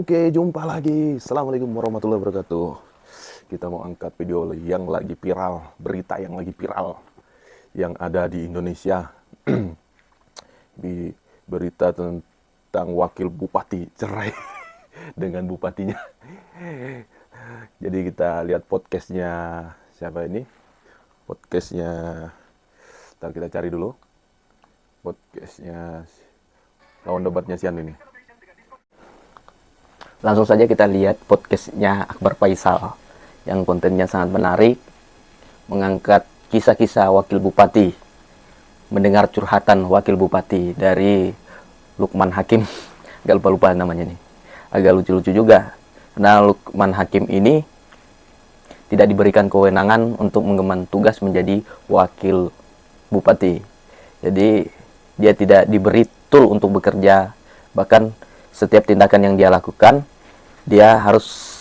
Oke, jumpa lagi. Assalamualaikum warahmatullahi wabarakatuh. Kita mau angkat video yang lagi viral, berita yang lagi viral, yang ada di Indonesia. Di berita tentang wakil bupati cerai dengan bupatinya. Jadi kita lihat podcastnya siapa ini? Podcastnya, ntar kita cari dulu. Podcastnya lawan debatnya Sian ini. Langsung saja kita lihat podcastnya Akbar Faisal yang kontennya sangat menarik, mengangkat kisah-kisah wakil bupati, mendengar curhatan wakil bupati dari Lukman Hakim. Agak lupa namanya nih, agak lucu-lucu juga karena Lukman Hakim ini tidak diberikan kewenangan untuk mengemban tugas menjadi wakil bupati. Jadi dia tidak diberi tool untuk bekerja, bahkan setiap tindakan yang dia lakukan dia harus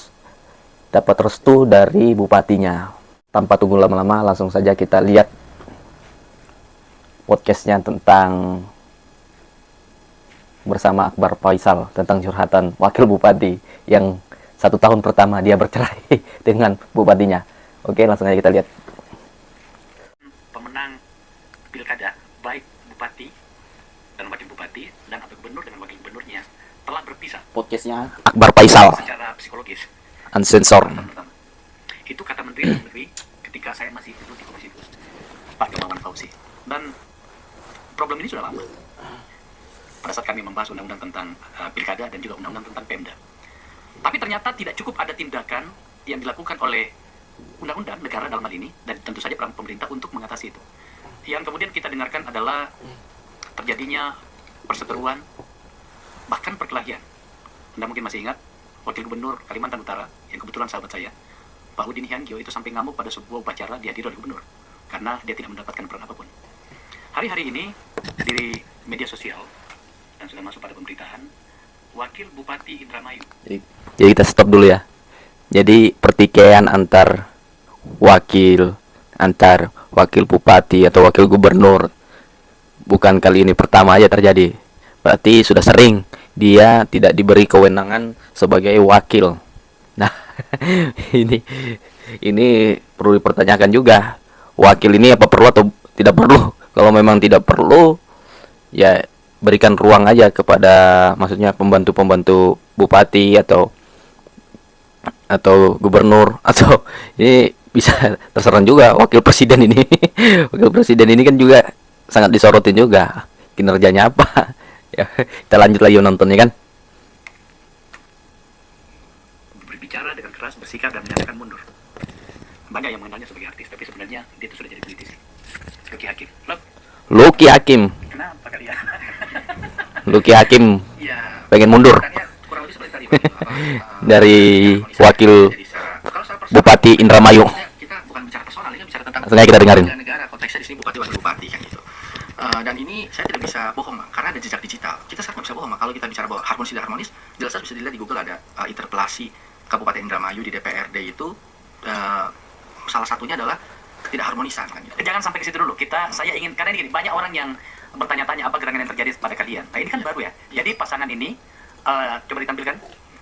dapat restu dari bupatinya. Tanpa tunggu lama-lama, langsung saja kita lihat podcastnya tentang bersama Akbar Faisal tentang curhatan wakil bupati yang 1 tahun pertama dia bercerai dengan bupatinya. Oke, langsung aja kita lihat. Pemenang pilkada, baik bupati dan wakil bupati dan atau gubernur dengan wakil gubernurnya telah berpisah Podcastnya Akbar Faisal, secara psikologis. unsensor. Itu kata Menteri Dalam Negeri ketika saya masih duduk di komisi itu, Pak Gamawan Fauzi. Dan problem ini sudah lama. Pada saat kami membahas undang-undang tentang pilkada dan juga undang-undang tentang Pemda. Tapi ternyata tidak cukup ada tindakan yang dilakukan oleh undang-undang negara dalam hal ini dan tentu saja peran pemerintah untuk mengatasi itu. Yang kemudian kita dengarkan adalah terjadinya perseteruan, bahkan perkelahian. Anda mungkin masih ingat Wakil Gubernur Kalimantan Utara yang kebetulan sahabat saya, Pak Udin Hyangyo, itu sampai ngamuk pada sebuah upacara dihadiri oleh gubernur karena dia tidak mendapatkan peran apapun. Hari-hari ini di media sosial dan sudah masuk pada pemberitaan, Wakil Bupati Indramayu. Jadi kita stop dulu ya. Jadi pertikaian antar wakil bupati atau wakil gubernur bukan kali ini pertama aja terjadi. Berarti sudah sering dia tidak diberi kewenangan sebagai wakil. Nah, ini perlu dipertanyakan juga. Wakil ini apa perlu atau tidak perlu? Kalau memang tidak perlu, ya berikan ruang aja kepada, maksudnya pembantu-pembantu bupati atau gubernur, atau ini bisa terserang juga wakil presiden ini. Wakil presiden ini kan juga sangat disorotin juga kinerjanya apa. Ya, kita lanjut lagi nontonnya kan. Berbicara dengan keras, bersikap dan menyatakan mundur. Banyak yang mengenalnya sebagai artis, tapi sebenarnya dia itu sudah jadi politisi. Luki Hakim. Luki Hakim. Kenapa kalian? Luki Hakim Ya, pengen mundur kurang lebih seperti tadi. dari wakil Bupati Indramayu. Kita bukan bicara personal, ini bicara tentang Langsung aja kita dengerin. negara, konteksnya di sini bupati wakil bupati kan gitu. Dan ini saya tidak bisa bohong, karena ada jejak digital. Kita sekarang nggak bisa bohong, kalau kita bicara bahwa harmonis tidak harmonis, jelas bisa dilihat di Google ada interpelasi Kabupaten Indramayu di DPRD itu, salah satunya adalah ketidakharmonisan kan gitu. Jangan sampai ke situ dulu. Saya ingin, karena ini gini, banyak orang yang bertanya-tanya apa gerangan yang terjadi pada kalian. Nah, ini kan baru ya. Jadi pasangan ini coba ditampilkan.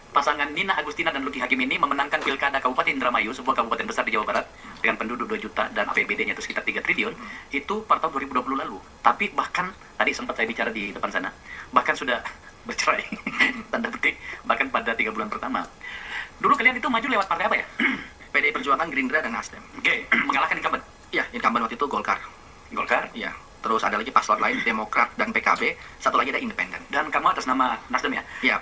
Pasangan Nina Agustina dan Luki Hakim ini memenangkan pilkada Kabupaten Indramayu, sebuah kabupaten besar di Jawa Barat dengan penduduk 2 juta dan APBD-nya itu sekitar 3 triliun, itu pada tahun 2020 lalu. Tapi bahkan tadi sempat saya bicara di depan sana, bahkan sudah bercerai tanda petik bahkan pada 3 bulan pertama. Dulu kalian itu maju lewat partai apa ya? PDI Perjuangan, Gerindra, dan Nasdem. Oke, mengalahkan incumbent. Iya, incumbent waktu itu Golkar. Golkar. Iya. Terus ada lagi paslon lain, Demokrat dan PKB. Satu lagi ada Independen. Dan kamu atas nama Nasdem ya? Iya,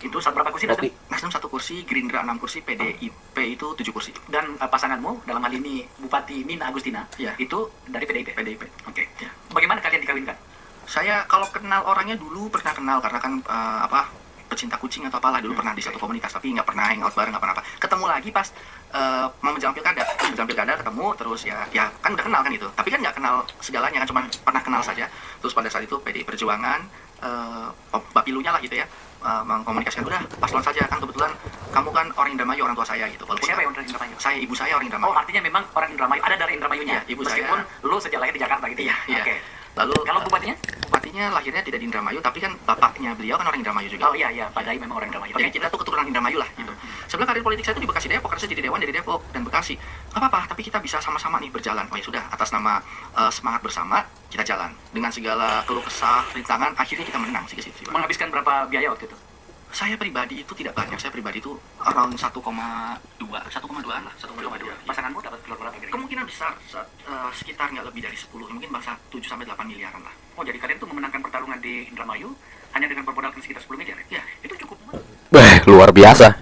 Itu berapa kursi Nasdem? Nasdem 1 kursi, Gerindra 6 kursi, PDIP itu 7 kursi. Dan pasanganmu dalam hal ini Bupati Nina Agustina, Iya. itu dari PDIP. PDIP. Oke. Ya. Bagaimana kalian dikawinkan? Saya kalau kenal orangnya dulu pernah kenal karena kan pecinta kucing atau apalah, dulu pernah di satu komunitas, tapi nggak pernah hangout bareng, nggak pernah apa. Ketemu lagi pas mau menjelang pilkada ketemu, terus ya kan udah kenal kan itu, tapi kan nggak kenal segalanya kan, cuma pernah kenal saja. Terus pada saat itu PDI Perjuangan, bapilunya lah gitu ya, mengkomunikasikan udah paslon saja, kan kebetulan kamu kan orang Indramayu, orang tua saya gitu. Siapa yang orang Indramayu? Saya, ibu saya orang Indramayu. Oh, artinya memang orang Indramayu, ada dari Indramayunya. Iya, ibu meskipun saya. lu sejak lahir di Jakarta gitu Iya, ya. iya. Oke. Lalu Kalau bupatinya? bupatinya aslinya lahirnya tidak di Indramayu, tapi kan bapaknya beliau kan orang Indramayu juga. Oh iya, Pak Dai memang orang Indramayu. Jadi kita tuh keturunan Indramayu lah gitu. Sebenarnya karir politik saya tuh di Bekasi Depok, karena saya jadi dewan dari Depok dan Bekasi. Gak apa-apa, tapi kita bisa sama-sama nih berjalan. Oh ya sudah, atas nama semangat bersama kita jalan dengan segala keluh kesah, rintangan, akhirnya kita menang sih ke situ. Menghabiskan berapa biaya waktu itu? Saya pribadi itu tidak banyak, saya pribadi itu around 1,2-an lah, 1,2. Pasanganmu dapat keluar berapa kira-kira? Kemungkinan besar sekitar nggak lebih dari 10, mungkin bangsa 7-8 miliaran lah. Oh, jadi kalian tuh memenangkan pertarungan di Indramayu hanya dengan bermodalkan sekitar 10 miliar ya? Ya. Itu cukup. Luar biasa.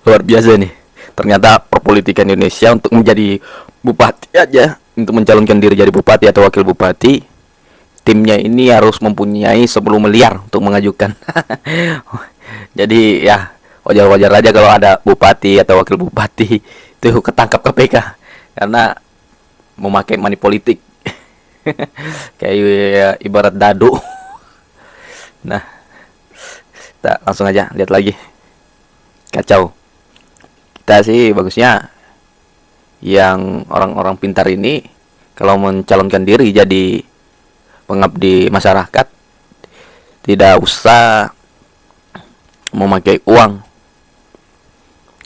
Luar biasa nih. Ternyata perpolitikan Indonesia untuk menjadi bupati aja, untuk mencalonkan diri jadi bupati atau wakil bupati, timnya ini harus mempunyai 10 miliar untuk mengajukan. Jadi ya wajar-wajar aja kalau ada bupati atau wakil bupati itu ketangkap KPK karena memakai money politik. Kayak ya, ibarat dadu. Nah, kita langsung aja lihat lagi. Kacau. Kita sih bagusnya yang orang-orang pintar ini kalau mencalonkan diri jadi pengabdi masyarakat tidak usah memakai uang,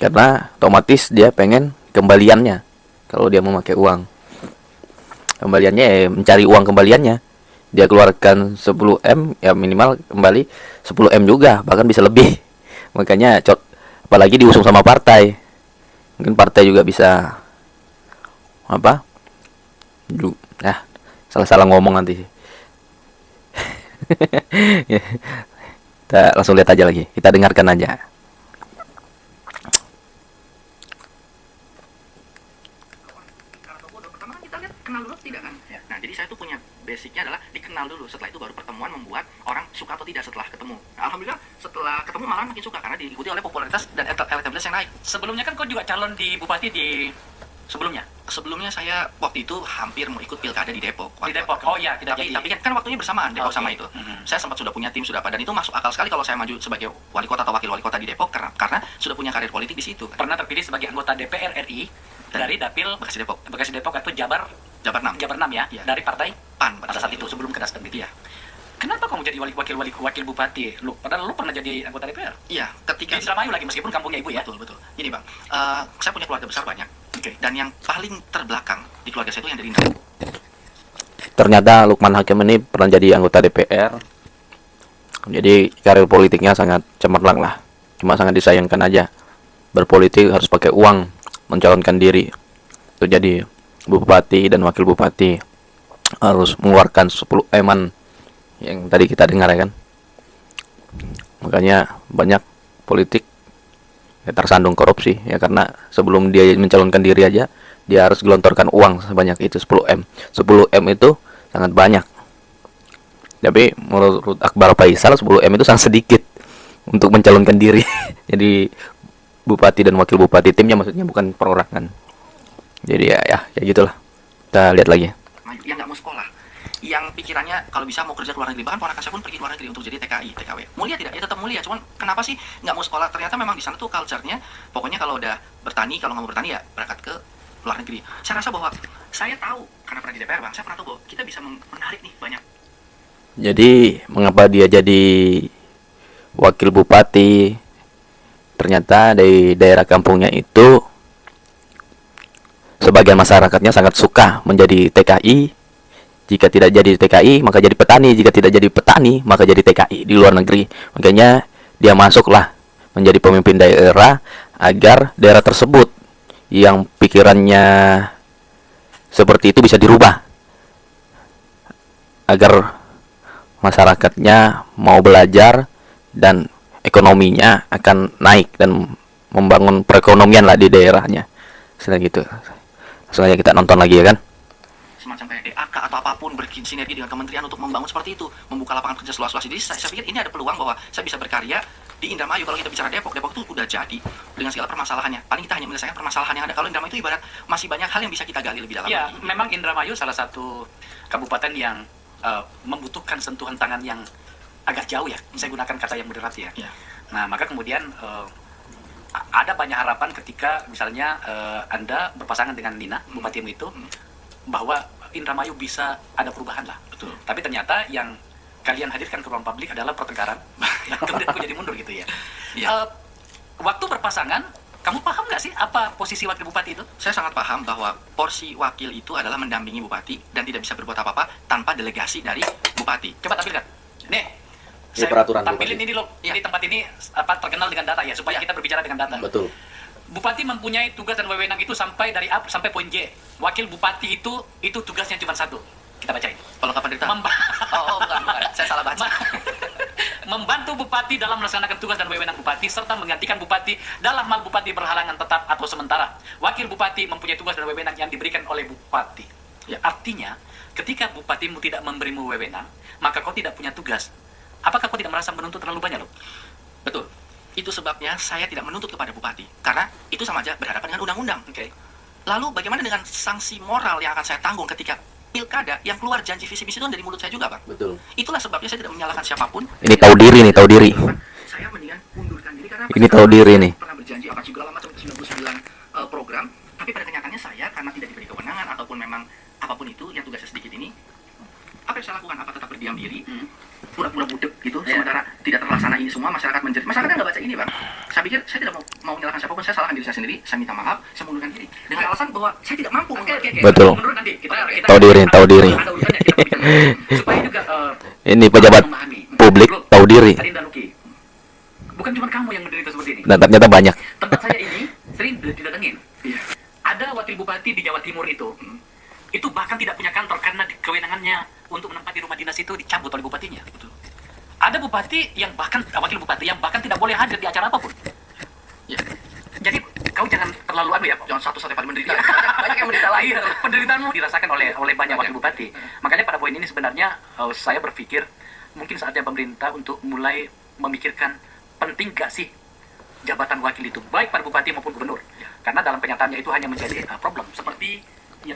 karena otomatis dia pengen kembaliannya. Kalau dia memakai uang, kembaliannya mencari uang kembaliannya, dia keluarkan 10M ya minimal kembali 10M juga, bahkan bisa lebih. Makanya apalagi diusung sama partai, mungkin partai juga bisa apa salah-salah ngomong nanti. Kita langsung lihat aja lagi, kita dengarkan aja. Pertama kan kita lihat kenal dulu tidak kan? Ya. Nah, jadi saya tuh punya basicnya adalah dikenal dulu. Setelah itu baru pertemuan membuat orang suka atau tidak setelah ketemu. Nah, alhamdulillah setelah ketemu malah makin suka karena diikuti oleh popularitas dan elektabilitas yang naik. Sebelumnya kan kau juga calon di bupati di sebelumnya. Sebelumnya saya waktu itu hampir mau ikut pilkada di Depok. Di Depok. Oh iya, tidak Tapi, jadi. tapi kan waktunya bersamaan Depok Oke. sama itu. Mhm. Saya sempat sudah punya tim sudah apa, dan itu masuk akal sekali kalau saya maju sebagai wali kota atau wakil wali kota di Depok karena sudah punya karir politik di situ. Pernah terpilih sebagai anggota DPR RI dari Dapil Bekasi Depok, Bekasi Depok atau Jabar 6. Jabar 6 ya, Iya. dari partai PAN pada saat itu sebelum ke Nasdem itu. Iya. Kenapa kamu jadi wakil bupati? Padahal lu pernah jadi anggota DPR. Iya, ketika Di Indramayu lagi meskipun kampungnya ibu ya. betul. Gini bang, saya punya keluarga besar banyak. Oke. Dan yang paling terbelakang di keluarga saya itu yang dari Indramayu. Ternyata Lukman Hakim ini pernah jadi anggota DPR. Jadi karir politiknya sangat cemerlang lah. Cuma sangat disayangkan aja. Berpolitik harus pakai uang, mencalonkan diri untuk jadi bupati dan wakil bupati harus mengeluarkan 10 eman yang tadi kita dengar ya kan. Makanya banyak politik ya tersandung korupsi ya, karena sebelum dia mencalonkan diri aja dia harus gelontorkan uang sebanyak itu 10M. 10M itu sangat banyak. Tapi menurut Akbar Faisal 10M itu sangat sedikit untuk mencalonkan diri jadi bupati dan wakil bupati, timnya maksudnya bukan perorangan. Jadi ya kayak gitulah. Kita lihat lagi. Yang nggak mau sekolah, yang pikirannya kalau bisa mau kerja ke luar negeri, bahkan ponakan saya pun pergi ke luar negeri untuk jadi TKI, TKW. Mulia tidak? Ya tetap mulia, cuman kenapa sih nggak mau sekolah? Ternyata memang di sana tuh culture-nya, pokoknya kalau udah bertani, kalau nggak mau bertani ya berangkat ke luar negeri. Saya rasa bahwa saya tahu, karena pernah di DPR bang, saya pernah tahu bahwa kita bisa menarik nih banyak. Jadi mengapa dia jadi wakil bupati? Ternyata dari daerah kampungnya itu sebagian masyarakatnya sangat suka menjadi TKI. Jika tidak jadi TKI, maka jadi petani. Jika tidak jadi petani, maka jadi TKI di luar negeri. Makanya dia masuklah menjadi pemimpin daerah agar daerah tersebut yang pikirannya seperti itu bisa dirubah, agar masyarakatnya mau belajar dan ekonominya akan naik dan membangun perekonomian lah di daerahnya. Setelah gitu, langsung aja kita nonton lagi ya kan. Semacam kayak DAK atau apapun bersinergi dengan kementerian untuk membangun seperti itu, membuka lapangan kerja seluas-luas. Jadi saya pikir ini ada peluang bahwa saya bisa berkarya di Indramayu. Kalau kita bicara Depok itu udah jadi dengan segala permasalahannya. Paling kita hanya menyelesaikan permasalahan yang ada. Kalau Indramayu itu ibarat masih banyak hal yang bisa kita gali lebih dalam. Ya, lagi. memang Indramayu salah satu kabupaten yang membutuhkan sentuhan tangan yang agak jauh ya. Saya gunakan kata yang moderat ya. Ya. Nah, maka kemudian ada banyak harapan ketika misalnya Anda berpasangan dengan Nina, bupatimu itu, bahwa Indramayu bisa ada perubahan lah. Betul. Tapi ternyata yang kalian hadirkan ke ruang publik adalah pertengkaran. Dan kemudian aku jadi mundur gitu ya. Iya. Waktu berpasangan, kamu paham nggak sih apa posisi wakil bupati itu? Saya sangat paham bahwa porsi wakil itu adalah mendampingi bupati dan tidak bisa berbuat apa-apa tanpa delegasi dari bupati. Coba tampilkan. Nih, Ini saya peraturan tampilin bupati. ini loh. Ini tempat ini terkenal dengan data ya, supaya kita berbicara dengan data. Betul. Bupati mempunyai tugas dan wewenang itu sampai dari A sampai poin G. Wakil bupati itu tugasnya cuma satu. Kita bacain. Pelengkapan berita. Bukan. Saya salah baca. Membantu bupati dalam melaksanakan tugas dan wewenang bupati serta menggantikan bupati dalam hal bupati berhalangan tetap atau sementara. Wakil bupati mempunyai tugas dan wewenang yang diberikan oleh bupati. Ya, artinya, ketika bupatimu tidak memberimu wewenang, maka kau tidak punya tugas. Apakah kau tidak merasa menuntut terlalu banyak loh? Betul. Itu sebabnya saya tidak menuntut kepada bupati. Karena itu sama aja berhadapan dengan undang-undang. Oke. Lalu bagaimana dengan sanksi moral yang akan saya tanggung ketika pilkada yang keluar janji visi misi itu dari mulut saya juga, Bang? Betul. Itulah sebabnya saya tidak menyalahkan siapapun. Ini tahu diri nih, tahu diri. Saya mendingan mundurkan diri karena Ini tahu diri nih. pernah berjanji apa segala macam 99 program, tapi pada kenyataannya saya karena tidak diberi kewenangan ataupun memang apapun itu yang tugasnya sedikit ini, apa yang saya lakukan? Apa tetap berdiam diri, pura-pura budek gitu, sementara tidak terlaksana ini semua, masyarakat menjerit. Masyarakat kan nggak baca ini, Bang. Saya pikir saya tidak mau menyalahkan siapapun, saya salahkan diri saya sendiri, saya minta maaf, saya mundurkan diri dengan alasan bahwa saya tidak mampu. Oke. Betul. Menurut nanti kita Tahu diri, tahu diri. ada urusannya, kita berbicara. Supaya juga Ini pejabat memahami. publik Bro, tahu diri. Adinda Luki, bukan cuma kamu yang menderita seperti ini. Dan ternyata banyak. Tempat saya ini sering didatengin. Ada wakil bupati di Jawa Timur itu bahkan tidak punya kantor karena kewenangannya untuk menempati rumah dinas itu dicabut oleh bupatinya. Ada bupati yang bahkan wakil bupati yang bahkan tidak boleh hadir di acara apapun. Ya. Jadi kau jangan terlalu Jangan satu-satu paling menderita. banyak yang menderita lain. Penderitaanmu dirasakan oleh banyak wakil bupati. Makanya pada poin ini sebenarnya saya berpikir mungkin saatnya pemerintah untuk mulai memikirkan penting gak sih jabatan wakil itu baik pada bupati maupun gubernur. Karena dalam kenyataannya itu hanya menjadi problem seperti ya,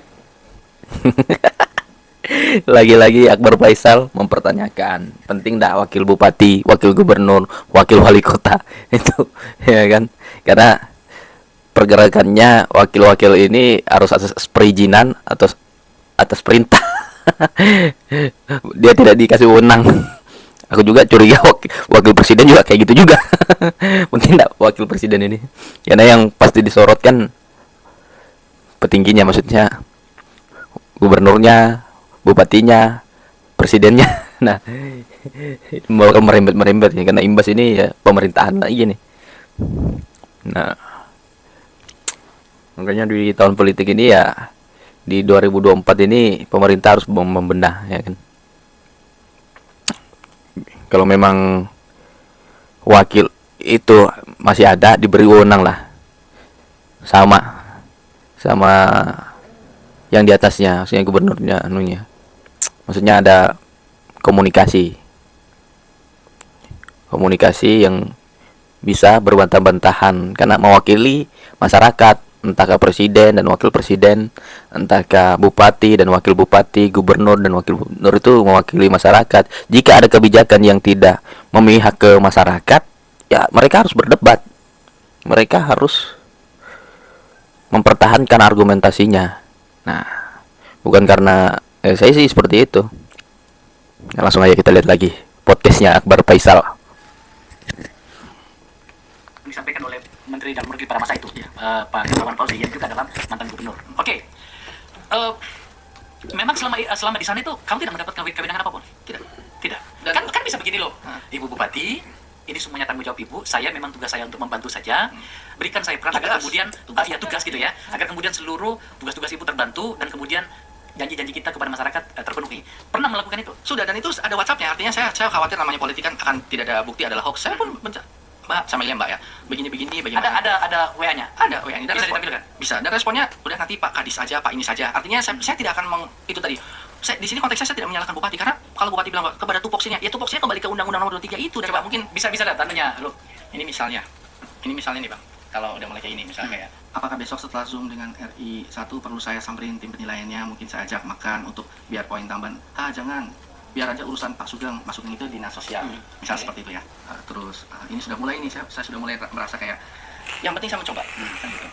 Lagi-lagi Akbar Faisal mempertanyakan penting tidak wakil bupati, wakil gubernur, wakil wali kota itu, ya kan? Karena pergerakannya wakil-wakil ini harus atas perizinan atau atas perintah. Dia tidak dikasih wewenang. Aku juga curiga wakil presiden juga kayak gitu juga. Mungkin enggak wakil presiden ini. Karena yang pasti disorotkan petingginya, maksudnya gubernurnya, bupatinya, presidennya. Nah, mau merembet ya, karena imbas ini ya pemerintahan lagi nih. Nah, makanya di tahun politik ini ya, di 2024 ini pemerintah harus membenah, ya kan. Kalau memang wakil itu masih ada, diberi wewenang lah, sama yang di atasnya, maksudnya gubernurnya, anunya, maksudnya ada komunikasi yang bisa berbantah-bantahan karena mewakili masyarakat, entah ke presiden dan wakil presiden, entah ke bupati dan wakil bupati, gubernur dan wakil gubernur, itu mewakili masyarakat. Jika ada kebijakan yang tidak memihak ke masyarakat, ya mereka harus berdebat, mereka harus mempertahankan argumentasinya. Nah, bukan karena saya sih seperti itu. Nah, langsung aja kita lihat lagi podcastnya Akbar Faisal. disampaikan oleh Menteri Dalam Negeri pada masa itu, Pak Terawan Fauzi, yang juga adalah mantan gubernur. Oke. Memang selama di sana itu kamu tidak mendapatkan kewenangan apapun? Tidak. Kan bisa begini loh, Ibu Bupati, ini semuanya tanggung jawab Ibu. Saya memang tugas saya untuk membantu saja. Berikan saya peran agar kemudian tugas gitu ya, agar kemudian seluruh tugas-tugas Ibu terbantu dan kemudian janji-janji kita kepada masyarakat terpenuhi. Pernah melakukan itu? Sudah, dan itu ada WhatsApp-nya. Artinya saya khawatir namanya politik kan akan tidak ada bukti, adalah hoax. Saya pun Mbak, sama ya Mbak ya, begini bagaimana? Ada WA-nya? Ada WA-nya. Bisa ditampilkan? Bisa. Dan responnya udah nanti Pak Kadis aja, Pak ini saja. Artinya saya tidak akan itu tadi. Di sini konteksnya saya tidak menyalahkan bupati, karena kalau bupati bilang kepada tupoksinya, ya tupoksinya kembali ke Undang-Undang Nomor 23 itu. Dan Coba mungkin bisa datanya lu. ini misalnya nih Bang, kalau udah mulai kayak ini misalnya kayak, apakah besok setelah Zoom dengan RI 1 perlu saya samperin tim penilaiannya, mungkin saya ajak makan untuk biar poin tambahan. Jangan, biar aja urusan Pak Sugeng itu dinas sosial, misal seperti itu ya. Terus ini sudah mulai nih, saya sudah mulai merasa kayak yang penting saya mencoba. Kan gitu.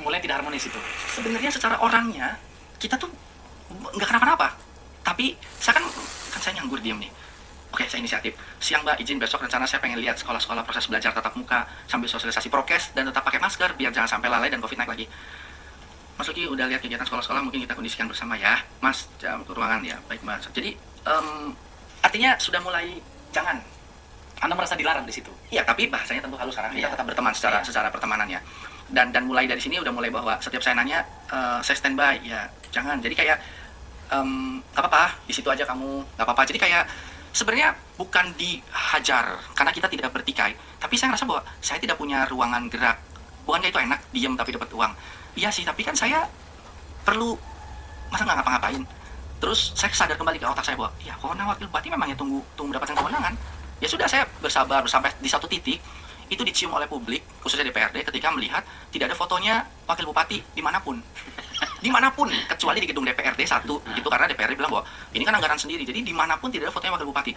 Mulai tidak harmonis itu. Sebenarnya secara orangnya kita tuh nggak kenapa-napa, tapi saya saya nganggur diem nih. Oke, saya inisiatif. Siang Mbak, izin besok rencana saya pengen lihat sekolah-sekolah proses belajar tatap muka sambil sosialisasi prokes dan tetap pakai masker biar jangan sampai lalai dan COVID naik lagi. Mas Luki udah lihat kegiatan sekolah-sekolah, mungkin kita kondisikan bersama ya. Mas, jam ke ruangan ya. Baik Mbak. Jadi artinya sudah mulai jangan. Anda merasa dilarang di situ. Iya, tapi bahasanya tentu halus karena kita tetap berteman secara pertemanan ya. Dan mulai dari sini udah mulai bahwa setiap saya nanya, saya standby ya. Jangan. Jadi kayak nggak apa-apa, di situ aja kamu nggak apa-apa. Jadi kayak sebenarnya bukan dihajar karena kita tidak bertikai, tapi saya ngerasa bahwa saya tidak punya ruangan gerak. Bukankah itu enak diam tapi dapat uang? Iya sih, tapi kan saya perlu, masa nggak ngapa-ngapain. Terus saya sadar kembali ke otak saya bahwa ya kewenangan wakil bupati memang ya tunggu mendapatkan kewenangan. Ya sudah, saya bersabar sampai di satu titik itu dicium oleh publik, khususnya DPRD, ketika melihat tidak ada fotonya wakil bupati dimanapun. Dimanapun, kecuali di gedung DPRD 1, itu karena DPRD bilang bahwa ini kan anggaran sendiri, jadi dimanapun tidak ada fotonya wakil bupati.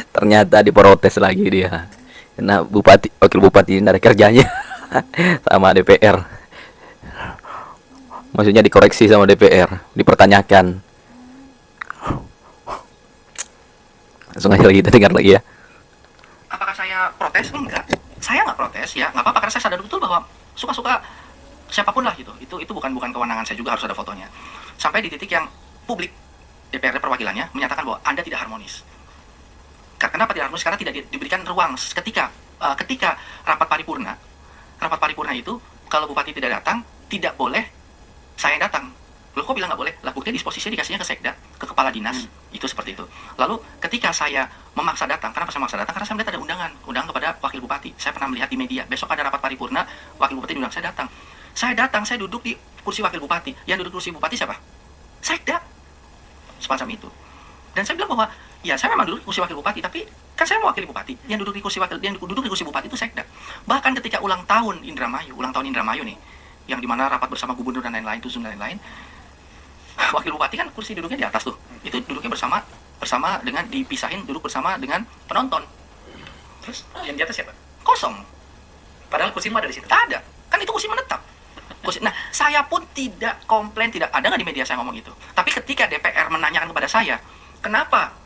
Ternyata diprotes lagi dia. Karena wakil bupati ini ada kerjanya sama DPR. Maksudnya dikoreksi sama DPR, dipertanyakan. Langsung aja lagi, kita dengar lagi ya. Apakah saya protes? Enggak. Saya nggak protes ya, nggak apa-apa, karena saya sadar betul bahwa suka-suka siapapun lah gitu. Itu bukan kewenangan saya juga, harus ada fotonya. Sampai di titik yang publik DPRD perwakilannya menyatakan bahwa Anda tidak harmonis. Kenapa tidak harmonis? Karena tidak diberikan ruang ketika rapat paripurna itu kalau bupati tidak datang, tidak boleh saya datang. Loh, kok bilang nggak boleh? Lah, buktinya disposisinya dikasihnya ke sekda, ke kepala dinas, itu seperti itu. Lalu ketika saya memaksa datang, kenapa saya memaksa datang? Karena saya melihat ada undangan kepada wakil bupati. Saya pernah melihat di media, besok ada rapat paripurna, wakil bupati diundang, saya datang. Saya duduk di kursi wakil bupati. Yang duduk kursi bupati siapa? Sekda. Semacam itu. Dan saya bilang bahwa ya saya memang duduk di kursi wakil bupati, tapi kan saya mewakili bupati. Yang duduk di kursi bupati itu sekda. Bahkan ketika ulang tahun Indramayu nih, yang dimana rapat bersama gubernur dan lain-lain, Tuzun dan lain-lain, wakil bupati kan kursi duduknya di atas tuh. Itu duduknya bersama dengan dipisahin, duduk bersama dengan penonton. Terus yang di atas siapa? Kosong. Padahal kursimu ada di situ. Tak ada. Kan itu kursi menetap. Nah, saya pun tidak komplain, tidak ada nggak di media saya ngomong itu. Tapi ketika DPR menanyakan kepada saya, kenapa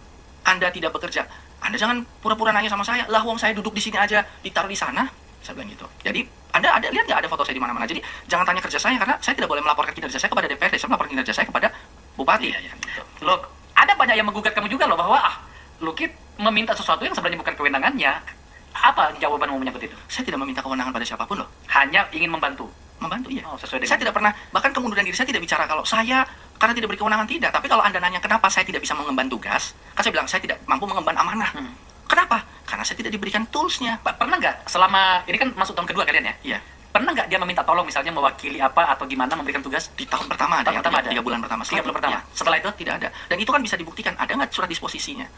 Anda tidak bekerja? Anda jangan pura-pura nanya sama saya. Lah, wong saya duduk di sini aja, ditaruh di sana. Saya bilang gitu. Jadi Anda lihat nggak ada foto saya di mana-mana. Jadi jangan tanya kerja saya, karena saya tidak boleh melaporkan kinerja saya kepada DPRD. Saya melaporkan kinerja saya kepada bupati. Iya, gitu. Loh, ada banyak yang menggugat kamu juga loh bahwa Lukit meminta sesuatu yang sebenarnya bukan kewenangannya. Apa jawabanmu menyangkut itu? Saya tidak meminta kewenangan pada siapapun loh. Hanya ingin membantu. Membantu, iya. Oh, sesuai dengan Saya tidak pernah, bahkan kemunduran diri saya tidak bicara kalau saya karena tidak beri kewenangan, tidak. Tapi kalau Anda nanya kenapa saya tidak bisa mengemban tugas, kan saya bilang saya tidak mampu mengemban amanah. Kenapa? Karena saya tidak diberikan toolsnya. Pernah nggak selama ini kan masuk tahun kedua kalian ya? Iya. Pernah nggak dia meminta tolong misalnya mewakili apa atau gimana memberikan tugas? Di tahun pertama ada, Tahun pertama ada. 3 bulan pertama. 3 bulan pertama. Iya. Setelah itu Tidak ada. Dan itu kan bisa dibuktikan. Ada nggak surat disposisinya?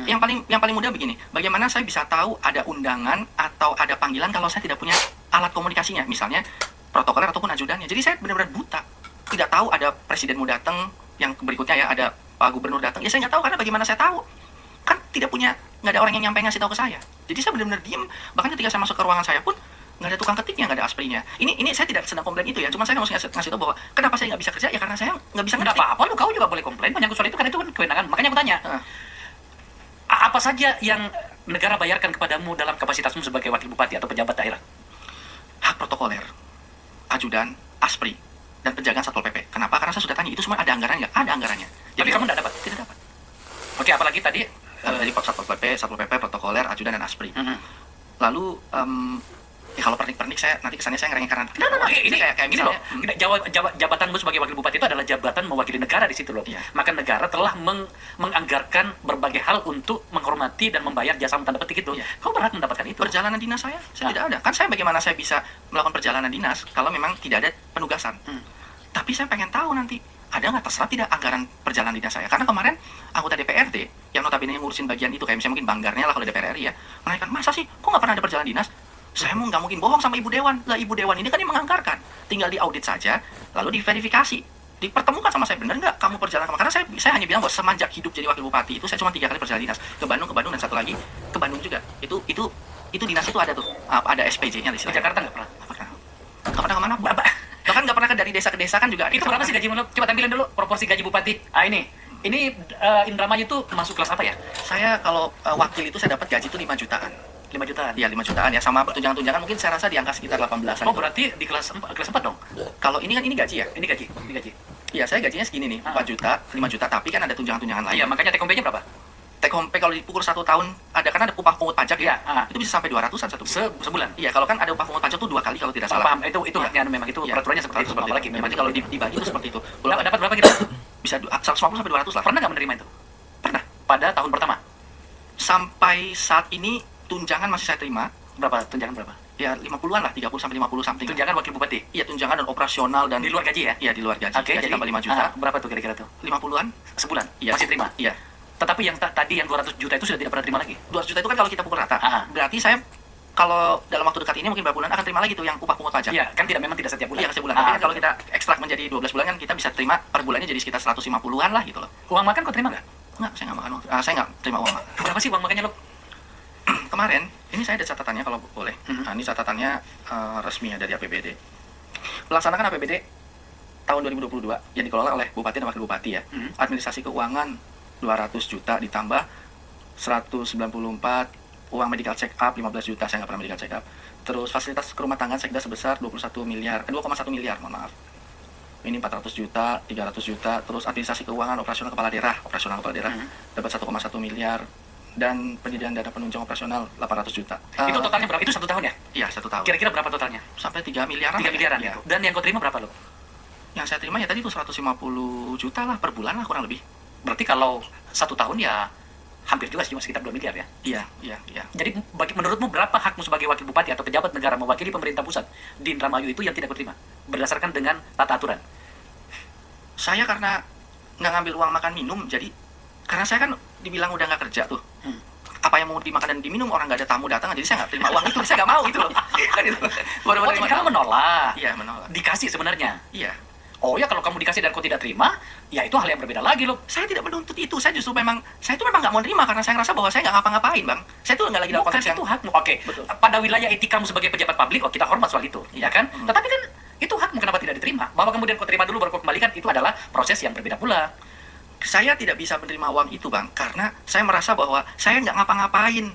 Yang paling mudah begini. Bagaimana saya bisa tahu ada undangan atau ada panggilan kalau saya tidak punya alat komunikasinya? Misalnya protokoler ataupun ajudannya. Jadi saya benar-benar buta. Tidak tahu ada presiden mau datang, yang berikutnya ya ada Pak Gubernur datang. Ya saya nggak tahu, karena bagaimana saya tahu? Kan nggak ada orang yang nyampe ngasih tahu ke saya. Jadi saya benar-benar diem. Bahkan ketika saya masuk ke ruangan saya pun nggak ada tukang ketiknya, nggak ada asprinya. Ini saya tidak sedang komplain itu ya. Cuma saya ngasih tahu bahwa kenapa saya nggak bisa kerja, ya karena saya nggak bisa nggak ngetik. apa-apa, kau juga boleh komplain menyangkut soal itu, karena itu kan kewenangan. Makanya aku tanya, apa saja yang negara bayarkan kepadamu dalam kapasitasmu sebagai wakil bupati atau pejabat daerah? Hak protokoler, ajudan, aspri, dan penjagaan Satpol PP. Kenapa? Karena saya sudah tanya, itu semua ada anggarannya? Ada anggarannya. Tapi kamu nggak dapat? Tidak dapat. Oke, apalagi tadi? Jadi Satpol PP, protokoler, ajudan, dan aspri. Lalu, ya kalau pernik-pernik saya, nanti kesannya saya ngerengek karena Ini kayak gini loh, misalnya, jabatanmu sebagai wakil bupati itu adalah jabatan mewakili negara di situ loh. Iya. Maka negara telah menganggarkan berbagai hal untuk menghormati dan membayar jasa tanda petik itu. Iya. Kau berhak mendapatkan itu. perjalanan dinas saya tidak ada. Kan saya bagaimana saya bisa melakukan perjalanan dinas kalau memang tidak ada penugasan. Tapi saya pengen tahu nanti, ada nggak terserap tidak anggaran perjalanan dinas saya? Karena kemarin anggota DPRD, yang notabene yang ngurusin bagian itu, kayak misalnya mungkin Banggarnya lah kalau DPR RI ya, menanyakan, masa sih, kok nggak pernah ada perjalanan dinas? Saya mau nggak mungkin bohong sama Ibu Dewan. Lah, Ibu Dewan ini kan yang menganggarkan. Tinggal diaudit saja, lalu diverifikasi. Dipertemukan sama saya, benar nggak kamu perjalanan kemana? Karena saya hanya bilang bahwa semenjak hidup jadi wakil bupati itu, saya cuma 3 kali perjalanan dinas. Ke Bandung, dan satu lagi ke Bandung juga. Itu dinas itu ada tuh, ada SPJ-nya. Di Jakarta nggak pernah? Nggak pernah kemana? Bahkan nggak pernah ke masyarakat dari desa ke desa kan juga ada. Itu berapa sih gaji lo? Coba tampilin dulu proporsi gaji bupati. Ah ini Indramayu itu masuk kelas apa ya? Saya kalau wakil itu saya dapat gaji itu 5 jutaan. 5 jutaan. Iya 5 jutaan ya, sama tunjangan-tunjangan mungkin saya rasa di angka sekitar 18-an. Oh berarti di kelas 4 dong? Kalau ini kan ini gaji ya? Ini gaji. Iya, saya gajinya segini nih, 4 juta, 5 juta, tapi kan ada tunjangan-tunjangan lain. Iya, makanya take home pay-nya berapa? Take home pay kalau dipukul 1 tahun, ada kan ada upah pungut pajak ya? Iya, Itu bisa sampai 200-an satu bulan. Sebulan. Iya, kalau kan ada upah pungut pajak tuh 2 kali kalau tidak Oh, salah. paham. Itu Iya. haknya memang itu Iya. peraturannya seperti itu. Apalagi memang memang kalau dibagi itu seperti itu. dapat berapa kita? Bisa 150 sampai 200 lah. Pernah nggak menerima itu? Pernah. Pada tahun pertama. Sampai saat ini tunjangan masih saya terima. Berapa tunjangan berapa? Ya 50-an lah, 30 sampai 50 something. Tunjangan wakil bupati. Iya, tunjangan dan operasional dan Di luar gaji ya? Iya, di luar gaji. Oke, Gaji jadi tambah 5 juta. berapa tuh kira-kira tuh? 50-an? Sebulan? Iya. Masih terima? Iya. Tetapi yang tadi yang 200 juta itu sudah tidak pernah terima lagi? 200 juta itu kan kalau kita pukul rata. Berarti saya kalau dalam waktu dekat ini mungkin beberapa bulan akan terima lagi tuh yang upah pungut pajak. Iya, kan memang tidak setiap bulan. Iya, setiap bulan. Tapi kan kalau kita ekstrak menjadi 12 bulan kan kita bisa terima per bulannya jadi sekitar 150-an lah gitu loh. Uang makan kau terima nggak? Enggak, saya nggak makan. Saya nggak terima uang. Berapa sih uang makannya lo? Kemarin, ini saya ada catatannya kalau boleh. Mhm. Nah, ini catatannya resmi ya dari APBD. Melaksanakan APBD tahun 2022 yang dikelola oleh Bupati dan Wakil Bupati ya. Mhm. Administrasi keuangan 200 juta ditambah 194, uang medical check up 15 juta, saya nggak pernah medical check up. Terus fasilitas kerumah tangga sekda sebesar 2,1 miliar, mohon maaf. Ini 400 juta, 300 juta, terus administrasi keuangan operasional kepala daerah dapat 1,1 miliar, dan penyediaan dana penunjang operasional 800 juta. Itu totalnya berapa? Itu 1 tahun ya? Iya, 1 tahun. Kira-kira berapa totalnya? Sampai 3 miliaran. 3 miliaran ya. itu. Dan yang kau terima berapa lo? Yang saya terima ya tadi itu 150 juta lah per bulan lah kurang lebih. Berarti kalau 1 tahun ya hampir juga cuma sekitar 2 miliar ya? Iya. Jadi menurutmu berapa hakmu sebagai wakil bupati atau pejabat negara mewakili pemerintah pusat di Indramayu itu yang tidak kau terima? Berdasarkan dengan tata aturan? Saya karena nggak ngambil uang makan minum, jadi karena saya kan dibilang udah nggak kerja tuh. Apa yang mau dimakan dan diminum orang nggak ada tamu datang, jadi saya nggak terima uang itu, saya nggak mau gitu loh. Kan itu. Oh, jadi kamu menolak? Iya, menolak. Dikasih sebenarnya? Iya. Oh ya, kalau kamu dikasih dan kau tidak terima, ya itu hal yang berbeda lagi loh. Saya tidak menuntut itu, saya justru memang nggak mau terima karena saya ngerasa bahwa saya nggak ngapa-ngapain, Bang. Saya tuh nggak lagi dalam Bukan konteks yang itu hakmu. Oke. Betul. Pada wilayah etikamu sebagai pejabat publik, oh kita hormat soal itu, ya kan? Tetapi kan itu hakmu, kenapa tidak diterima? Bahwa kemudian kau terima dulu baru kau kembalikan, itu adalah proses yang berbeda pula. saya tidak bisa menerima uang itu, Bang, karena saya merasa bahwa saya nggak ngapa-ngapain.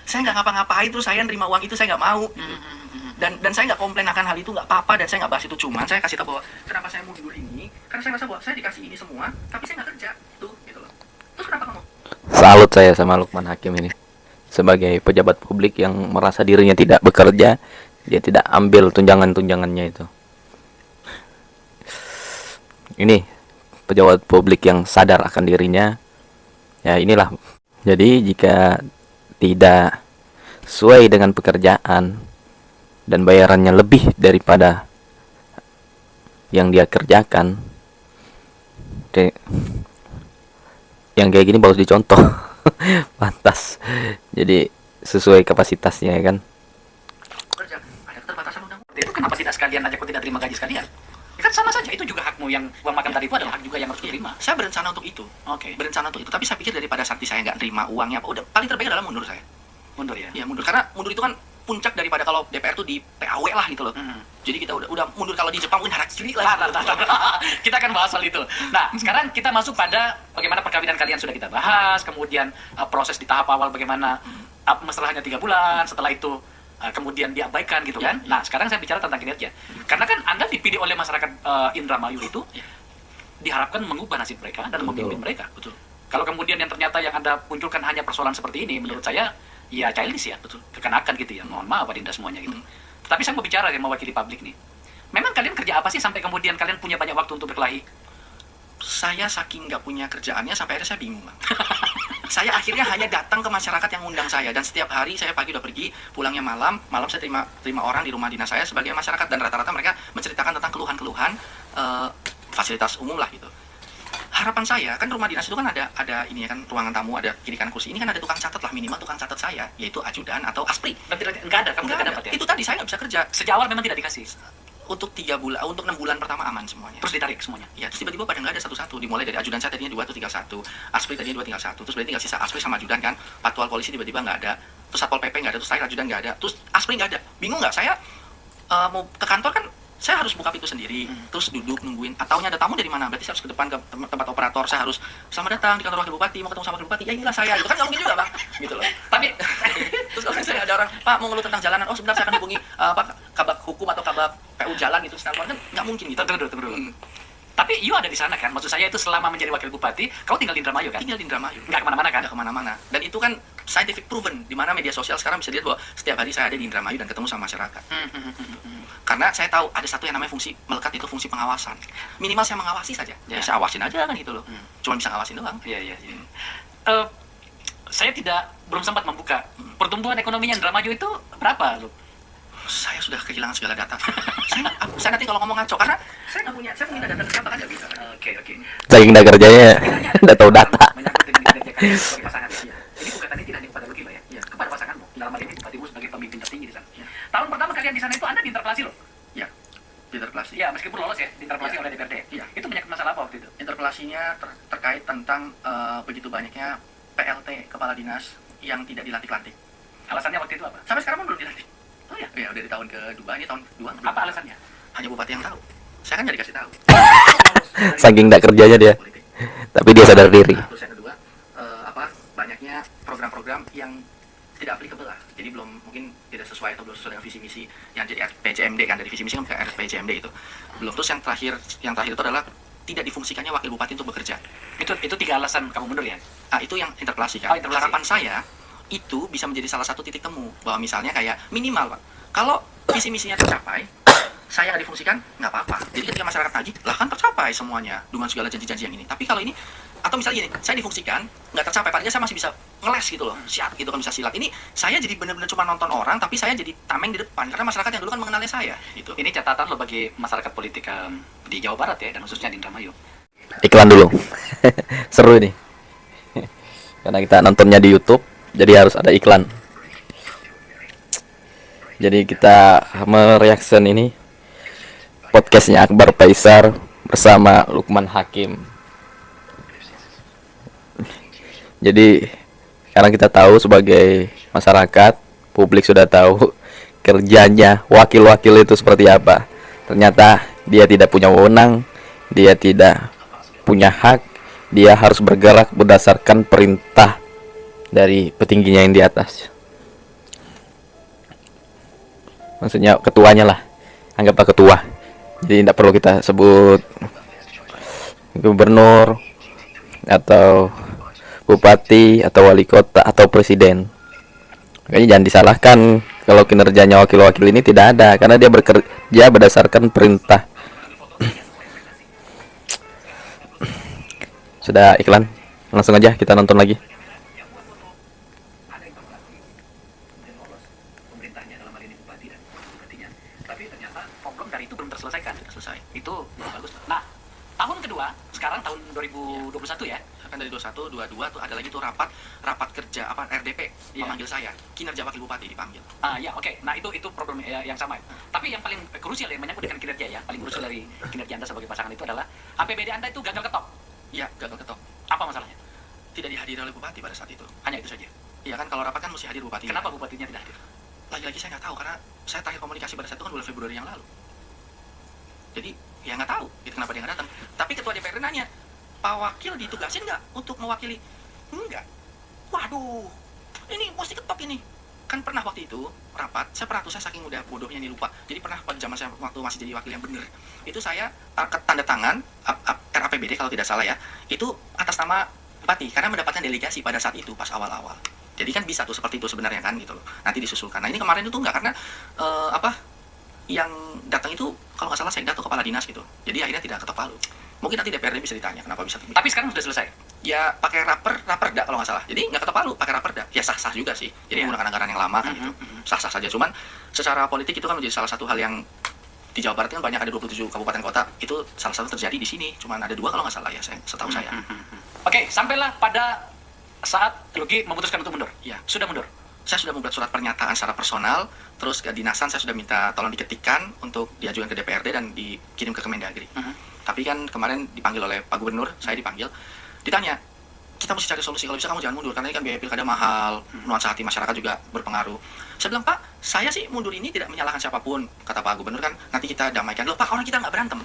Saya nggak ngapa-ngapain, terus saya nerima uang itu, saya nggak mau. Dan saya nggak komplain akan hal itu, nggak apa-apa, dan saya nggak bahas itu. Cuman saya kasih tahu bahwa kenapa saya mundur ini, karena saya merasa bahwa saya dikasih ini semua, tapi saya nggak kerja, tuh, gitu loh. Terus kenapa kamu? Salut saya sama Lukman Hakim ini. Sebagai pejabat publik yang merasa dirinya tidak bekerja, dia tidak ambil tunjangan-tunjangannya itu. Ini pejabat publik yang sadar akan dirinya. Ya inilah. Jadi jika tidak sesuai dengan pekerjaan dan bayarannya lebih daripada yang dia kerjakan, yang kayak gini baru dicontoh. Pantas. Jadi sesuai kapasitasnya ya kan. Kerja, ada keterbatasan undang. Itu kenapa tidak sekalian aja kau tidak terima gaji sekalian? Ya kan sama saja, itu juga hakmu, yang uang makan tadi itu adalah hak juga yang harus diterima. Saya berencana untuk itu. Oke. Berencana untuk itu, tapi saya pikir daripada nanti saya nggak terima uangnya, udah paling terbaik adalah mundur saya. Mundur ya? Ya mundur, karena mundur itu kan puncak daripada kalau DPR tuh di PAW lah gitu loh. Jadi kita udah mundur, kalau di Jepang mungkin harakiri lah. Kita akan bahas soal itu. Nah, sekarang kita masuk pada bagaimana perkawinan kalian sudah kita bahas, kemudian proses di tahap awal bagaimana masalahnya 3 bulan, setelah itu kemudian diabaikan gitu kan. Nah, sekarang saya bicara tentang kinerja. Karena kan Anda dipilih oleh masyarakat Indramayu itu diharapkan mengubah nasib mereka dan memimpin mereka. Betul. Kalau kemudian yang ternyata yang Anda munculkan hanya persoalan seperti ini, menurut saya ya childish ya, betul, kekanakan gitu ya. Mohon maaf Adinda semuanya gitu. Tapi saya mau bicara yang mewakili publik nih. Memang kalian kerja apa sih sampai kemudian kalian punya banyak waktu untuk berkelahi? Saya saking nggak punya kerjaannya sampai akhirnya saya bingung, Bang. Saya akhirnya hanya datang ke masyarakat yang undang saya, dan setiap hari saya pagi udah pergi, pulangnya malam saya terima orang di rumah dinas saya sebagai masyarakat, dan rata-rata mereka menceritakan tentang keluhan-keluhan fasilitas umum lah gitu. Harapan saya kan rumah dinas itu kan ada ini ya kan, ruangan tamu, ada kiri kanan kursi, ini kan ada tukang catat lah, minimal tukang catat saya, yaitu ajudan atau aspri. Berarti enggak ada, kamu Nggak enggak ada. dapat ya? Itu tadi saya nggak bisa kerja. Sejak awal memang tidak dikasih. Untuk 3 bulan, untuk 6 bulan pertama aman semuanya. Terus ditarik semuanya. Ya, terus tiba-tiba pada nggak ada satu-satu. Dimulai dari ajudan saya tadinya 2 tuh tinggal 1, aspri tadinya 2 tinggal 1, terus berarti tinggal sisa aspri sama ajudan kan. Patual polisi tiba-tiba nggak ada, terus satpol pp nggak ada, terus saya ajudan nggak ada, terus aspri nggak ada. Bingung nggak? Saya mau ke kantor kan saya harus buka pintu sendiri, terus duduk nungguin. Ataunya ada tamu dari mana? Berarti saya harus ke depan ke tempat operator. Saya harus selamat datang di kantor wakil bupati, mau ketemu sama wakil bupati. Ya inilah saya. Itu kan nggak mungkin juga, Bang. Gitu loh. Tapi terus kalau misalnya ada orang, Pak mau ngeluh tentang jalanan, oh sebentar saya akan hubungi kabak hukum atau kabak PU jalan gitu. Kan nggak mungkin gitu. Tunggu dulu. Tapi you ada di sana kan? Maksud saya itu selama menjadi wakil bupati, kau tinggal di Indramayu kan? Tinggal di Indramayu. Nggak kemana-mana kan? Nggak kemana-mana. Dan itu kan scientific proven, di mana media sosial sekarang bisa dilihat bahwa setiap hari saya ada di Indramayu dan ketemu sama masyarakat. Karena saya tahu ada satu yang namanya fungsi melekat, itu fungsi pengawasan. Minimal saya mengawasi saja. Ya saya awasin aja kan gitu loh. Cuma bisa ngawasin doang. Iya. Saya belum sempat membuka pertumbuhan ekonominya Indramayu itu berapa loh? Saya sudah kehilangan segala data. saya nanti kalau ngomong ngaco karena saya punya data kan nggak bisa. Oke. Saking nggak kerjanya, nggak tahu data. Menyangkut dengan kinerja kalian sebagai pasangan. Iya. Jadi gugatannya tidak hanya kepada Luki loh ya. Iya. Kepada pasanganmu. Dalam hal ini bupatimu sebagai pemimpin tertinggi di sana. Iya. Tahun pertama kalian di sana itu Anda diinterpelasi loh. Ya, interpelasi. Iya, meskipun lolos ya, diinterpelasi Iya. oleh DPRD. Iya. Itu menyangkut masalah apa waktu itu? Interpelasinya terkait tentang begitu banyaknya PLT kepala dinas yang tidak dilantik-lantik. Alasannya waktu itu apa? Sampai sekarang pun belum dilantik. Oh ya. Ya, udah di tahun kedua, ini tahun kedua. belum. Apa alasannya? Hanya bupati yang tahu. Saya kan nggak dikasih tahu. Saking nggak kerjanya dia, Politik. tapi dia sadar diri. Nah, terus yang kedua, banyaknya program-program yang tidak applicable lah. Jadi belum mungkin tidak sesuai atau belum sesuai dengan visi misi yang jadi RPJMD kan, dari visi misi kan ke RPJMD itu. Belum. Terus yang terakhir itu adalah tidak difungsikannya wakil bupati untuk bekerja. Itu 3 alasan kamu mundur ya? Nah, itu yang interpelasi kan. Oh, interpelasi. Harapan saya itu bisa menjadi salah satu titik temu bahwa misalnya kayak minimal Pak, kalau visi misinya tercapai, saya nggak difungsikan nggak apa-apa. Jadi ketika masyarakat tagih, lah kan tercapai semuanya dengan segala janji-janji yang ini. Tapi kalau ini atau misalnya gini, saya difungsikan nggak tercapai, padahal saya masih bisa ngeles gitu loh, siap gitu kan, bisa silat. Ini saya jadi benar-benar cuma nonton orang, tapi saya jadi tameng di depan karena masyarakat yang dulu kan mengenalnya saya gitu. Ini catatan lo bagi masyarakat politik di Jawa Barat ya, dan khususnya di Indramayu. Iklan dulu. Seru ini. Karena kita nontonnya di YouTube, jadi harus ada iklan. Jadi kita mereaction ini podcastnya Akbar Faisal bersama Lukman Hakim. Jadi sekarang kita tahu sebagai masyarakat, publik sudah tahu kerjanya wakil-wakil itu seperti apa. Ternyata dia tidak punya wewenang, dia tidak punya hak, dia harus bergerak berdasarkan perintah dari petingginya yang di atas. Maksudnya ketuanya lah, anggaplah ketua. Jadi tidak perlu kita sebut gubernur atau bupati atau wali kota atau presiden. Makanya jangan disalahkan kalau kinerjanya wakil-wakil ini tidak ada, karena dia bekerja berdasarkan perintah. Sudah iklan, langsung aja kita nonton lagi. Ada interpelasi, kemudian lolos pemerintahnya dalam hal ini bupati dan bupatinya. Tapi ternyata problem dari itu belum terselesaikan. Selesai. Itu bagus. Nah, tahun kedua, sekarang tahun 2021 ya. Kan dari 21, 22 tuh ada lagi tuh rapat kerja RDP memanggil saya, kinerja wakil bupati dipanggil. Ya oke. Nah itu problem yang sama. Tapi yang paling krusial yang menyangkut dengan kinerja ya, paling krusial dari kinerja Anda sebagai pasangan itu adalah APBD Anda itu gagal ketok. Iya, gagal ketok. Apa masalahnya? Tidak dihadiri oleh bupati pada saat itu. Hanya itu saja. Iya kan, kalau rapat kan mesti hadir bupati. Kenapa bupatinya tidak hadir? Lagi-lagi saya nggak tahu karena saya terakhir komunikasi pada saat itu kan bulan Februari yang lalu. Jadi ya nggak tahu itu kenapa dia nggak datang. Tapi ketua DPRD nanya, Pak Wakil ditugasin nggak untuk mewakili? Enggak. Waduh, ini mesti ketok ini. Kan pernah waktu itu rapat, saya pernah tuh, saya saking udah bodohnya nih lupa. Jadi pernah pada zaman saya waktu masih jadi wakil yang bener, itu saya tanda tangan RAPBD kalau tidak salah ya, itu atas nama bupati karena mendapatkan delegasi pada saat itu pas awal-awal. Jadi kan bisa tuh seperti itu sebenarnya kan gitu loh. Nanti disusulkan. Nah ini kemarin itu enggak karena yang datang itu kalau nggak salah sekda atau kepala dinas gitu. Jadi akhirnya tidak ketok palu. Mungkin nanti DPRD bisa ditanya kenapa bisa. Tapi sekarang sudah selesai. Ya pakai raperda kalau nggak salah. Jadi nggak ketok palu, pakai raperda. Ya sah-sah juga sih. Jadi menggunakan anggaran yang lama kan gitu. Sah-sah saja. Cuman secara politik itu kan menjadi salah satu hal yang di Jawa Barat kan banyak, ada 27 kabupaten kota. Itu salah satu terjadi di sini. Cuman ada 2 kalau nggak salah ya, setahu saya. Oke, sampailah pada saat Luki memutuskan untuk mundur. Ya. Sudah mundur. Saya sudah membuat surat pernyataan secara personal, terus ke dinasan saya sudah minta tolong diketikkan untuk diajukan ke DPRD dan dikirim ke Kemendagri. Tapi kan kemarin dipanggil oleh Pak Gubernur, saya dipanggil, ditanya, kita mesti cari solusi, kalau bisa kamu jangan mundur, karena ini kan biaya pilkada mahal, nuansa hati masyarakat juga berpengaruh. Saya bilang, Pak, saya sih mundur ini tidak menyalahkan siapapun. Kata Pak Gubernur kan, nanti kita damaikan. Loh Pak, orang kita nggak berantem.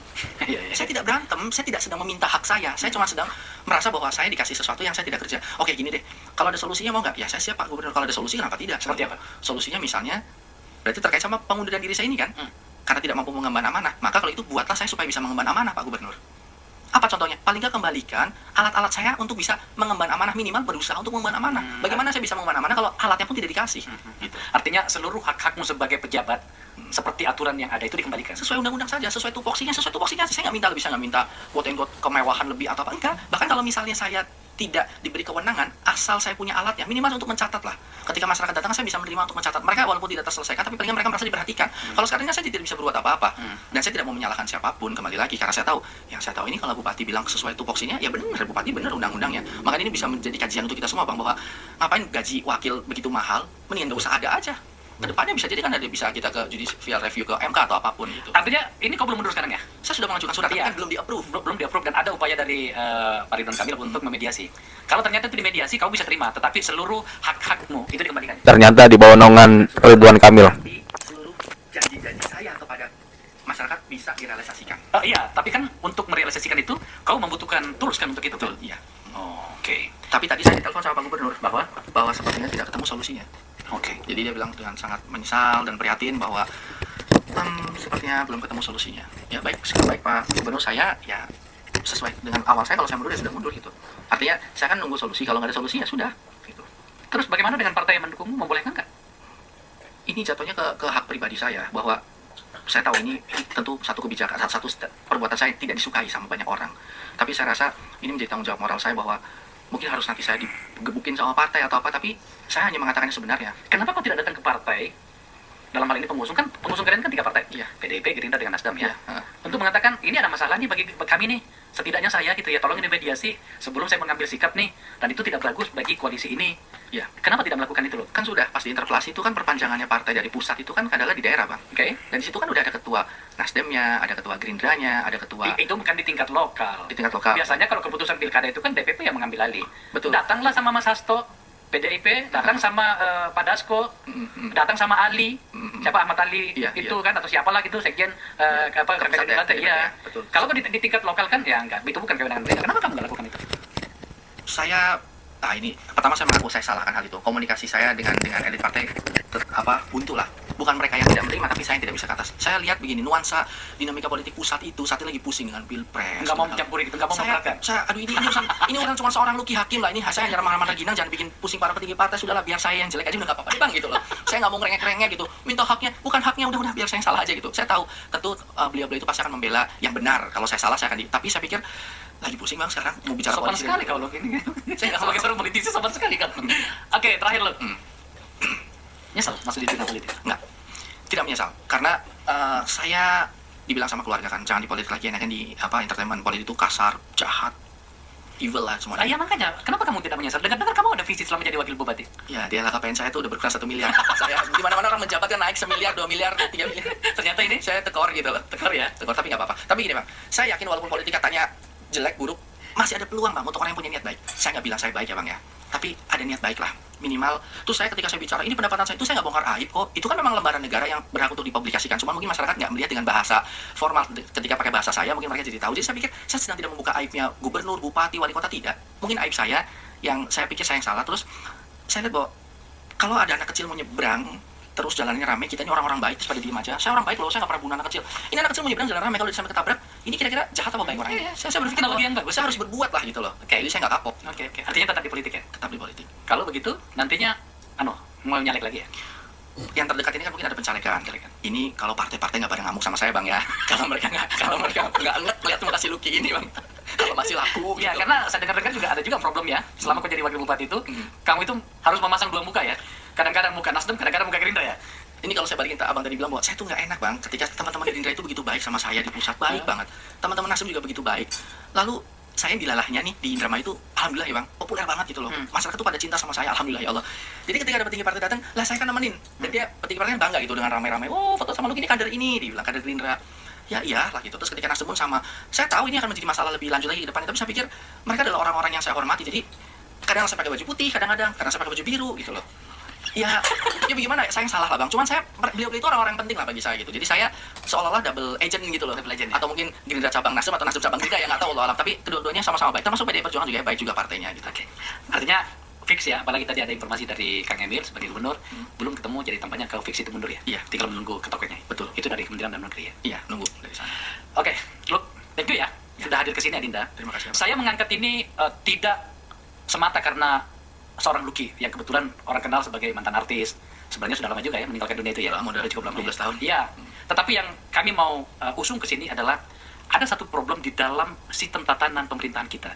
Saya tidak berantem, saya tidak sedang meminta hak saya. Saya cuma sedang merasa bahwa saya dikasih sesuatu yang saya tidak kerja. Oke, gini deh, kalau ada solusinya mau nggak? Ya saya siap Pak Gubernur, kalau ada solusi kenapa tidak? Seperti apa? Solusinya misalnya, berarti terkait sama pengunduran diri saya ini kan? Karena tidak mampu mengemban amanah. Maka kalau itu buatlah saya supaya bisa mengemban amanah Pak Gubernur. Apa contohnya? Paling nggak kembalikan alat-alat saya untuk bisa mengemban amanah, minimal berusaha untuk mengemban amanah. Bagaimana saya bisa mengemban amanah kalau alatnya pun tidak dikasih? Gitu. Artinya seluruh hak-hakmu sebagai pejabat seperti aturan yang ada itu dikembalikan. Sesuai undang-undang saja, sesuai tupoksinya. Saya nggak minta lebih, saya nggak minta quote and quote kemewahan lebih atau apa. Enggak. Bahkan kalau misalnya saya tidak diberi kewenangan, asal saya punya alatnya, minimal untuk mencatat lah. Ketika masyarakat datang, saya bisa menerima untuk mencatat. Mereka walaupun tidak terselesaikan, tapi paling nggak mereka merasa diperhatikan. Kalau sekarang ini saya tidak bisa berbuat apa-apa. Dan saya tidak mau menyalahkan siapapun, kembali lagi. Karena saya tahu, yang saya tahu ini kalau Bupati bilang sesuai tupoksinya, ya benar, Bupati benar undang-undangnya. Makanya ini bisa menjadi kajian untuk kita semua, Bang, bahwa ngapain gaji wakil begitu mahal, mendingan nggak usah ada aja. Kedepannya bisa jadi kan ada bisa kita ke judicial review ke MK atau apapun gitu. Artinya ini kau belum mundur sekarang ya? Saya sudah mengajukan surat, tapi Iya. kan belum di-approve. Belum di-approve dan ada upaya dari Pak Ridwan Kamil untuk memediasi. Kalau ternyata itu dimediasi, kau bisa terima, tetapi seluruh hak-hakmu itu dikembalikan. Ternyata di bawah naungan Ridwan Kamil. Tapi seluruh janji-janji saya kepada masyarakat bisa direalisasikan. Iya, tapi kan untuk merealisasikan itu, kau membutuhkan tools kan untuk itu. Betul, iya. Oke. Tapi tadi saya ditelepon sama Pak Gubernur bahwa sepertinya tidak ketemu solusinya. Oke. Jadi dia bilang dengan sangat menyesal dan prihatin bahwa sepertinya belum ketemu solusinya. Ya baik, sekali baik Pak Gubernur, saya ya sesuai dengan awal saya, kalau saya mundur ya sudah mundur gitu. Artinya saya kan nunggu solusi, kalau nggak ada solusi ya sudah gitu. Terus bagaimana dengan partai yang mendukungmu, membolehkan nggak? Ini jatuhnya ke hak pribadi saya, bahwa saya tahu ini tentu satu kebijakan, satu perbuatan saya tidak disukai sama banyak orang. Tapi saya rasa ini menjadi tanggung jawab moral saya bahwa mungkin harus nanti saya digebukin sama partai atau apa, tapi saya hanya mengatakan yang sebenarnya. Kenapa kau tidak datang ke partai? Dalam hal ini pengusung kalian kan 3 partai. Iya. PDIP, Gerindra dengan Nasdem ya. Iya. Untuk mengatakan ini ada masalah nih bagi kami nih. Setidaknya saya gitu ya, tolong ini mediasi sebelum saya mengambil sikap nih. Dan itu tidak bagus bagi koalisi ini. Ya, Kenapa tidak melakukan itu loh? kan sudah pas di interpelasi itu kan perpanjangannya partai dari pusat itu kan adalah di daerah, Bang. Oke. Dan di situ kan udah ada ketua Nasdemnya, ada ketua Gerindranya, ada ketua Itu bukan di tingkat lokal. di tingkat lokal. Biasanya kalau keputusan pilkada itu kan DPP yang mengambil alih. Betul. Datanglah sama Mas Hasto, PDIP, datang sama Pak Dasko, datang sama Ali, siapa Ahmad Ali Iya, itu iya. kan atau siapalah gitu sekjen Pusat ya, Partai, iya. betul. Kalau di tingkat lokal kan ya enggak, itu bukan kewenangan mereka. Kenapa kamu nggak lakukan itu? Saya ini pertama saya mengaku saya salahkan hal itu. Komunikasi saya dengan elit partai buntu lah. Bukan mereka yang tidak menerima, tapi saya yang tidak bisa ke atas. Saya lihat begini, nuansa dinamika politik pusat itu saat ini lagi pusing dengan pilpres. Nggak mau dengan- mencampuri gitu, nggak mau memberatkan. aduh ini urusan cuma seorang Luki Hakim lah. Ini saya hanya marah-marah Ginang, jangan bikin pusing para petinggi partai. Sudahlah, biar saya yang jelek aja udah nggak apa-apa deh, Bang, gitu loh. Saya nggak mau ngerengek-rengek gitu. Minta haknya, bukan haknya, udah biar saya yang salah aja gitu. Saya tahu tentu beliau-beliau itu pasti akan membela yang benar. Kalau saya salah saya akan tapi saya pikir lagi pusing, Bang, sekarang mau bicara Sopan koalisi. sekali kau lo ini. Saya nggak Sebagai mau. seorang politisi sopan sekali kan. Oke, terakhir lo. Nyesel masuk di dunia politik. Enggak, tidak menyesal karena saya dibilang sama keluarga kan jangan di politik lagi, kan di entertainment politik itu kasar, jahat, evil lah Nah, semuanya. iya makanya, kenapa kamu tidak menyesal? Dengar-dengar kamu ada visi selama jadi wakil bupati. Ya di LHKPN saya itu udah berkurang 1 miliar. Saya di mana-mana orang menjabat kan naik 1 miliar, 2 miliar, 3 miliar. Ternyata ini Saya tekor gitu loh, tekor ya. tekor tapi nggak apa-apa. Tapi gini, Bang, saya yakin walaupun politik katanya jelek buruk, masih ada peluang, Bang, untuk orang yang punya niat baik. Saya nggak bilang saya baik ya, Bang, ya, tapi ada niat baik lah minimal. Terus saya ketika saya bicara ini pendapatan saya itu saya nggak bongkar aib kok. Itu kan memang lembaran negara yang berhak untuk dipublikasikan. Cuma mungkin masyarakat nggak melihat dengan bahasa formal. Ketika pakai bahasa saya mungkin mereka jadi tahu. Jadi saya pikir saya sedang tidak membuka aibnya gubernur, bupati, wali kota, tidak. Mungkin aib saya yang saya pikir saya yang salah. Terus saya lihat bahwa kalau ada anak kecil mau nyebrang terus jalannya rame, kita ini orang-orang baik terus pada diem aja. Saya orang baik loh, saya nggak pernah bunuh anak kecil. Ini anak kecil mau nyebrang jalan rame, kalau sampai ketabrak, ini kira-kira jahat apa baik orangnya? Saya berpikir Analogi bahwa yang bagus. saya harus berbuat lah gitu loh. Jadi saya nggak kapok, Oke. Artinya tetap di politik ya. tetap di politik. Kalau begitu nantinya mau nyalek lagi ya. Yang terdekat ini kan mungkin ada pencalekan. Ini kalau partai-partai nggak pada ngamuk sama saya, Bang, ya. Kalau mereka nggak enek lihat mau kasih Lucky ini, Bang. Kalau masih laku Ya, gitu. karena saya dengar-dengar juga ada juga problem ya. Selama kau jadi wakil bupati itu, kamu itu harus memasang 2 muka ya. Kadang-kadang muka Nasdem, kadang-kadang muka Gerindra ya. Ini kalau saya balikin, Abang tadi bilang bahwa saya tuh nggak enak, Bang, ketika teman-teman Gerindra itu begitu baik sama saya di pusat, baik banget. Teman-teman Nasdem juga begitu baik. Lalu saya dilalahnya nih di Indramayu itu, alhamdulillah ya, Bang, populer banget gitu loh. Masyarakat tuh pada cinta sama saya, alhamdulillah ya Allah. Jadi ketika ada petinggi partai datang, lah saya kan nemenin. Dan dia petinggi partai kan bangga gitu dengan ramai-ramai. Oh, foto sama lu gini kader ini, dibilang kader Gerindra. Ya iya lah gitu. Terus ketika Nasdem pun sama, saya tahu ini akan menjadi masalah lebih lanjut lagi ke depannya. Tapi saya pikir mereka adalah orang-orang yang saya hormati. Jadi kadang saya pakai baju putih, kadang-kadang saya pakai baju biru gitu loh. Ya bagaimana ya, saya yang salah lah bang. Cuman beliau itu orang-orang penting lah bagi saya gitu. Jadi saya seolah-olah double agent gitu loh. Double agent, ya? Atau mungkin Gerindra cabang Nasdem atau Nasdem cabang Gerindra, ya nggak tahu Allah alam. Tapi kedua-duanya sama-sama baik. Termasuk PDI Perjuangan juga baik juga partainya gitu. Oke. Artinya fix ya, apalagi tadi ada informasi dari Kang Emil sebagai gubernur, belum ketemu, jadi tampaknya kalau fix itu mundur ya? Iya. Tinggal menunggu ketoknya. Betul. Itu dari Kementerian Dalam Negeri ya? Iya, nunggu dari sana. Oke, look, thank you ya. Sudah hadir ke sini Adinda. Terima kasih. Saya mengangkat ini tidak semata karena seorang Lucky yang kebetulan orang kenal sebagai mantan artis. Sebenarnya sudah lama juga ya meninggalkan dunia itu ya. Lama, udah cukup lama. 12 tahun. Iya. Tetapi yang kami mau usung ke sini adalah ada satu problem di dalam sistem tatanan pemerintahan kita.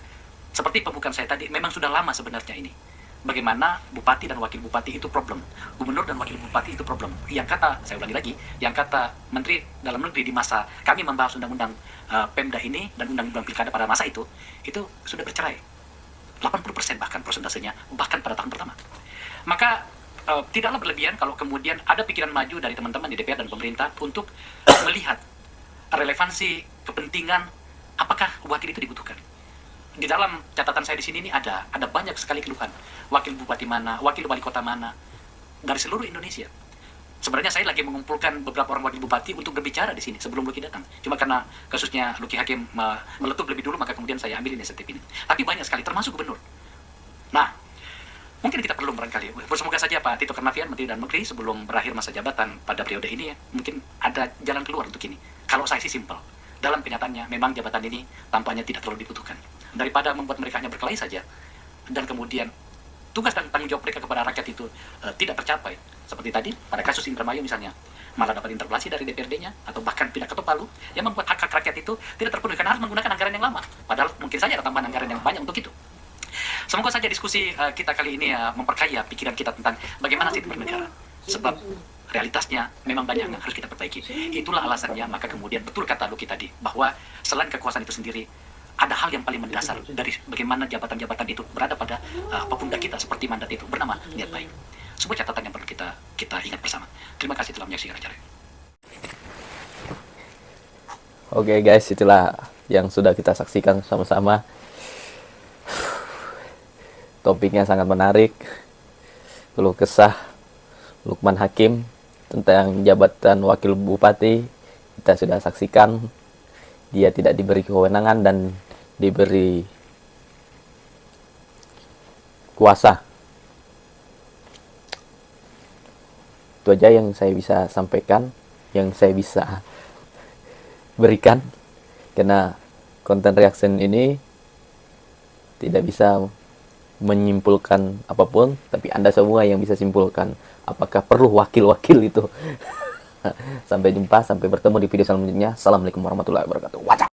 Seperti pembukaan saya tadi, memang sudah lama sebenarnya ini. Bagaimana bupati dan wakil bupati itu problem, gubernur dan wakil bupati itu problem. Yang kata, saya ulangi lagi, yang kata Menteri Dalam Negeri di masa kami membahas undang-undang Pemda ini dan undang-undang pilkada pada masa itu sudah bercerai. 80% bahkan persentasenya, bahkan pada tahun pertama. Maka tidaklah berlebihan kalau kemudian ada pikiran maju dari teman-teman di DPR dan pemerintah untuk melihat relevansi kepentingan apakah wakil itu dibutuhkan. Di dalam catatan saya di sini ini ada banyak sekali keluhan. Wakil bupati mana, wakil wali kota mana, dari seluruh Indonesia. Sebenarnya saya lagi mengumpulkan beberapa orang wakil bupati untuk berbicara di sini sebelum Lucky datang. Cuma karena kasusnya Lucky Hakim meletup lebih dulu, maka kemudian saya ambil inisiatif ini. Tapi banyak sekali, termasuk gubernur. Nah, mungkin kita perlu barangkali, semoga saja Pak Tito Karnavian, Menteri Dalam Negeri, sebelum berakhir masa jabatan pada periode ini ya, mungkin ada jalan keluar untuk ini. Kalau saya sih simpel. Dalam kenyataannya, memang jabatan ini tampaknya tidak terlalu dibutuhkan. Daripada membuat mereka hanya berkelahi saja, dan kemudian tugas dan tanggung jawab mereka kepada rakyat itu tidak tercapai. Seperti tadi, pada kasus Indramayu misalnya, malah dapat interpelasi dari DPRD-nya, atau bahkan tidak ketok palu, yang membuat hak-hak rakyat itu tidak terpenuhi, karena harus menggunakan anggaran yang lama. Padahal mungkin saja ada tambahan anggaran yang banyak untuk itu. Semoga saja diskusi kita kali ini memperkaya pikiran kita tentang bagaimana sistem bernegara. Sebab realitasnya memang banyak yang harus kita perbaiki. Itulah alasannya, maka kemudian betul kata Lucky tadi, bahwa selain kekuasaan itu sendiri, ada hal yang paling mendasar dari bagaimana jabatan-jabatan itu berada pada pundak kita, seperti mandat itu, bernama niat baik. Sebuah catatan yang perlu kita ingat bersama. Terima kasih telah menyaksikan acara ini. Oke guys, itulah yang sudah kita saksikan sama-sama. Topiknya sangat menarik. Keluh kesah Lukman Hakim tentang jabatan wakil bupati kita sudah saksikan. Dia tidak diberi kewenangan dan diberi kuasa. Itu aja yang saya bisa sampaikan, yang saya bisa berikan, karena konten reaction ini tidak bisa menyimpulkan apapun, tapi Anda semua yang bisa simpulkan apakah perlu wakil-wakil itu. Sampai jumpa, sampai bertemu di video selanjutnya. Assalamualaikum warahmatullahi wabarakatuh. Wajah.